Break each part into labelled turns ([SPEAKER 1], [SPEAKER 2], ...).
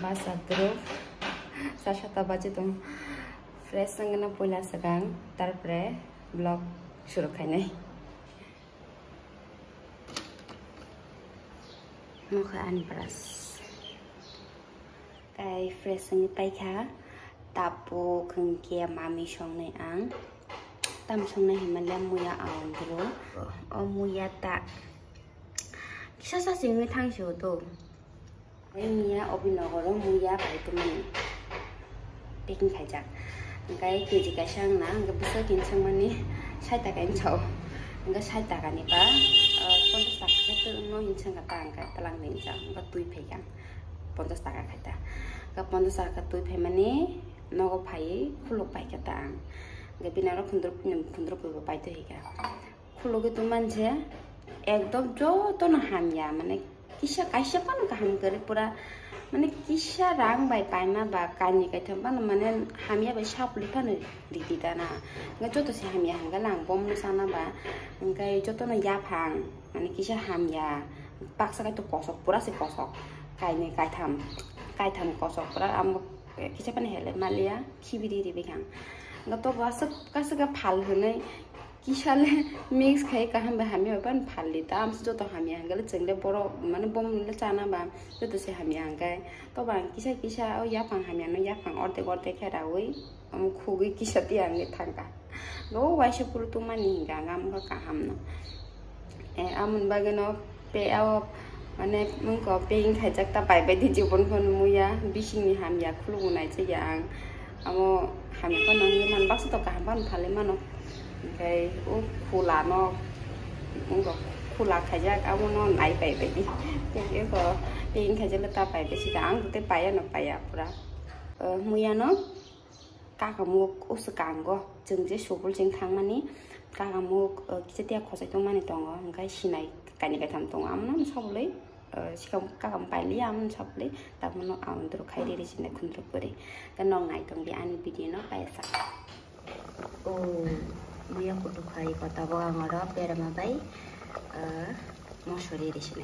[SPEAKER 1] Angka sadro sasata baje dong fresh sanggana pola segang tarpre vlog shuru khainai mukha unbrush kai fresh sangi paikha tapu khungke mami songnai ang tam songnai himalaya muya aundro o muya ta kisasa singi thangshio do Mia obinogoro muya baitu mani packing khaijak ngai keji ka sang na nga busa kin sang mani 60 taka inchau nga 60 taka ni ba 50 taka tu no hinchang ka tang ka talang ni jang nga tui pheigang 50 taka khaita ka 50 taka tui phei mani nogo phai khulok pai ka tang nga binaro khundro pu pai to higa khuloge tu manje ekdom jo to na hamya mane kisah kaisa panu kaham kare pura mane kisah rang bai paina ba kani kai thamba mane hamia bai sapli panu diti dana nga joto se hamia hanga lang bom ni sana ba ngai joto na ya phang mane kisah hamia paksa kai to kosok pura se kosok kai ni kai tham kosok pura am kisah pan hele malia khibiri ri bekang nga to ba sab ka phal hunai kisale mix khai kaham ba hami ban phali tam so to hami angal chengle boro mane bom le chana ba to se hami angai to ba kisa o ya phang hami no ya phang orte khera oi am khugi kisa ti ange thanga no wai se pur tu mani ga ngam ka kaham no amun ba ge no pe ao mane mun ko pe ing khai jak ta bai bai di jibon kon muya bising ni hami ya khulu nai che yang amo hami ko nang man bak to kaham ban phale mano cái khula nó cũng có khula khai ra áo nó nảy bể đi cái có tiền khai ra ta bể chỉ đáng cái bể nó bể à pura muya nó cả kamu usakang go jeng je sobul jeng thang mani cả kamu kita tiap khosai tong mani tong ngai sinai kani ka tham tong am nam sabule sikam ka kam pai li am sabule ta mono am dro khai ri sinai khundro pore ka no ngai tong bi an video no pai sa Muya kudu khai kota boga ngoro perama bai mosori di sini.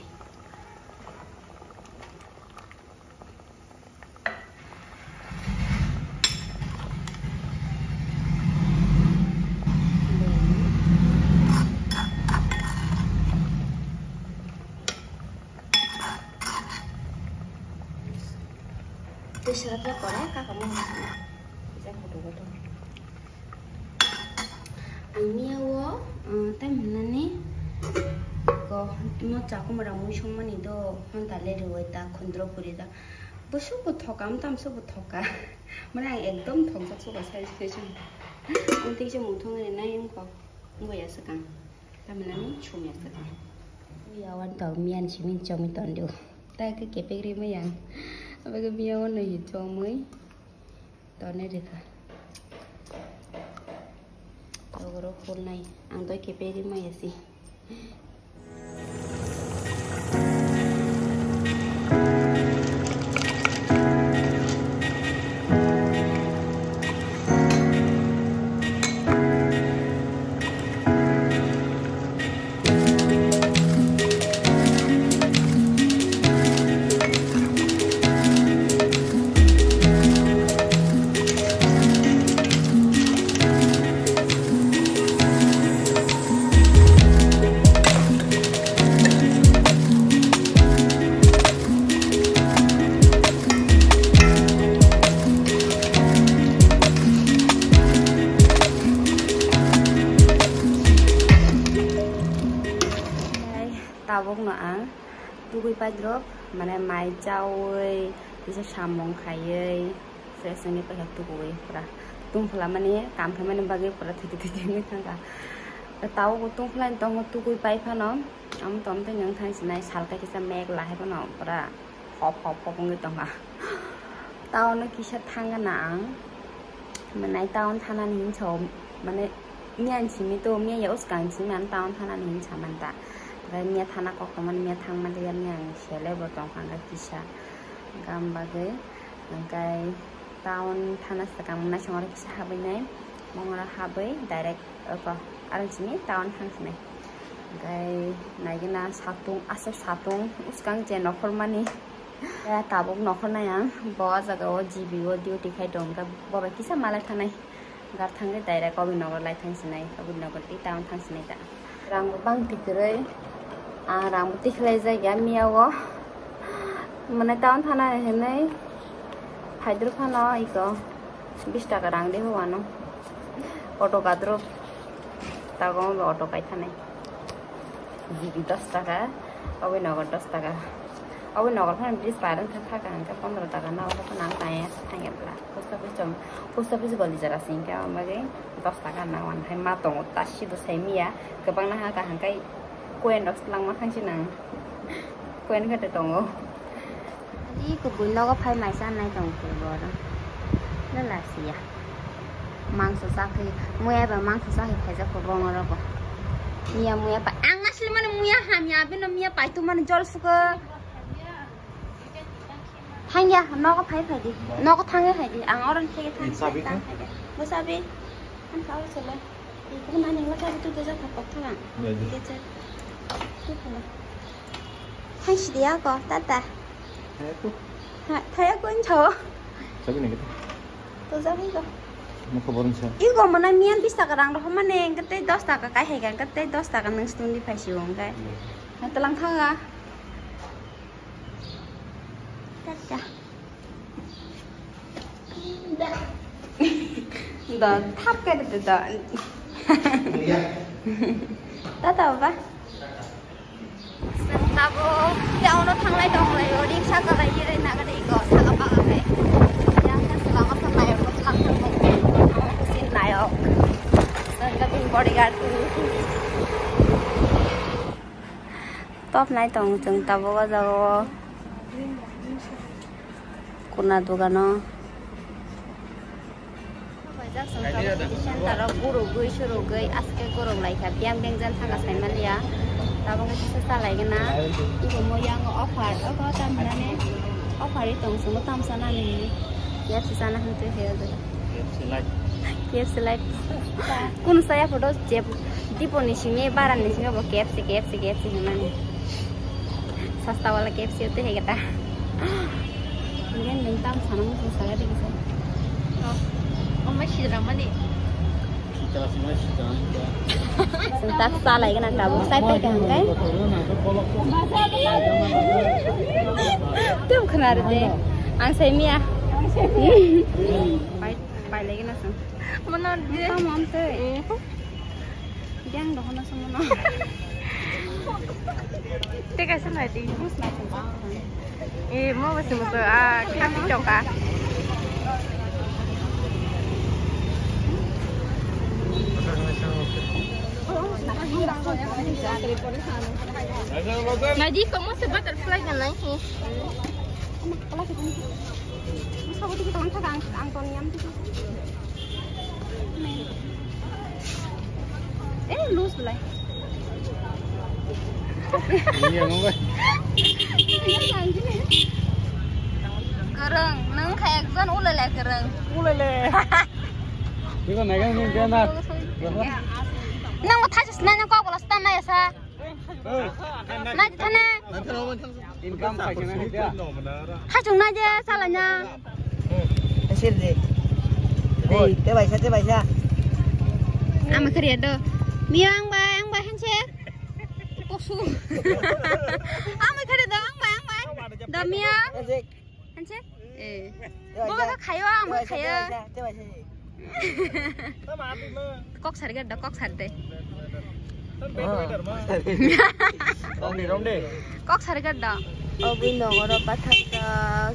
[SPEAKER 1] Terserah kore kakakmu bisa kudu. Angnia wo tam nani ko mo chaku mara mu shomani do hon tale roi ta khundro puri da bosu bu thokam tam so bu thoka mara ekdom thok jak so ba sai station onti je mu thong ne nai ko ngoi ya sakang tam nani chum ya sakang ya wan to mian chi min chom ton do ta ke ke pe ri me yang aba ke bia wan ne chom mới to ne de ka Ogoro phone này ang tôi kịp đi mà gì Tabok no ang tugui pa drop mana mai chau ơi bisa samong khai ơi fresh ni pa tugui pra tung phla mane kam khai mane bage pra thiti ni thanga tau ko tung phla tong tugui pai pha no am tom te nyang thang sinai sal ka kisa mek la he pa no pra hop ngi tong ha tau no kisa thanga na ang manai tau thanan hin chom mane nyan chi mi to mia ya uskang chi man tau thanan hin chaman ta Mia thana kok teman mia thang malian yang sele botong hangga kisah gambagai nangkai tahun thana sekang mana cengor kisah habai nai mongora habai direct apa arang sini tahun hang sini nangkai naikina satung asap satung uskang jenokol mani Ya tabuk nokhonaय आं bo jagao GBO duty khai dong ka bo ba kisa malai thanai gar thangai direct Obinagar lai thangsinai Obinagar ti town thangsinai ta rang bang tikrei rang tiklai jaiga miyawo mane town thana henai phaidru khana iko 20 taka rang de hoano auto gadro tagon auto kai thanai GB 10 taka Obinagar 10 taka Obinagar kan bridge paran thaka kan ka 15 taka na auto kan nang tai thangepla post office goli jara singka amage 10 taka na wan hai ma tong tashi do saimia kebang na ha ka hangkai koen dox lang ma khangsi nang koen ka te tongo di ko buino ko phai mai san nai tong ko bo da na la sia mang sa sa khi muya ba mang sa sa hi phai ja ko bong ro ko mia muya pa ang asli man muya ham ya bin mia pa tu man jol suka thang ya no ko phai phai di no ko thang phai di ang oran thege thang sabi ko mo sabi an ka o chale ko na ning la ka tu ja ka pok thang ke che thang si dia ko tata thấy aku incho
[SPEAKER 2] sabi na kita
[SPEAKER 1] to sabi ko
[SPEAKER 2] makabaron siya
[SPEAKER 1] igo mana mian 20 taka rang roh mane kate 10 taka kai hai kan kate 10 taka nang stundi phasiwong kai telang thaga tata da thap kai da tata ba Tabo, yang orang thanglai dong lai, orang saga lai irai naga dei go, saga paga kai. Yang kan selama sampai aku selang aku sin nayo. Sangka ting bodyguard tu. Top nai tong jeng tabo ga jago. Kuna dugano. Taro guru gui shuru gui aske guru lai ka biang biang jan thanga sai malia. Tabo ka kisa salai gana ibo mo yang offer ko tam nane offer itong sumo tam sana ni KFC sana hantu he do KFC like kun saya photo jeb tipo ni singe baran ni singe bo KFC nani sasta wala KFC hote he gata ngen tam sana mo sala de kisa amma shidra mani sentak salai kan tabo sai pe kan kai tum khanar de ang sai mia pai lagi na sang mana de tamam te yang doh na samana te kai sanai di mus na chang mo basi mo kham choka Naji, kamu se butterfly kan lagi? Kalau kita ni, masa waktu kita angkat angkoniam tu. Loose boleh. Ini yang apa? Kereng, nang kayak zon ulele kereng. Ulele. Ini kan naik ni dia nak. Nang mau thajus nang kau bolas tanah ya sa. Nang tanah. Income kaji nang dia. Hajung naja salahnya.
[SPEAKER 3] Hasil deh. Deh, te baisa.
[SPEAKER 1] Ama kerja do. Miang bay handshake. Kosu. Ama kerja do ang bay. Do miang. Handshake. Bawa kayo ama kayo.
[SPEAKER 3] Te baisa.
[SPEAKER 1] Kok sari gada kok sari deh. Kok sari gada. Obinagar bathaka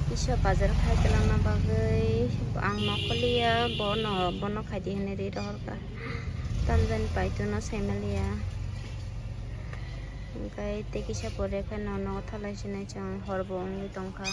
[SPEAKER 1] kisah bazar khai telang na bagai ang nokolia bono khai di hene ri rohor ka tamjan paitu na saimalia kai te kisah pore khai no thalai sinai chang horbo ni tongka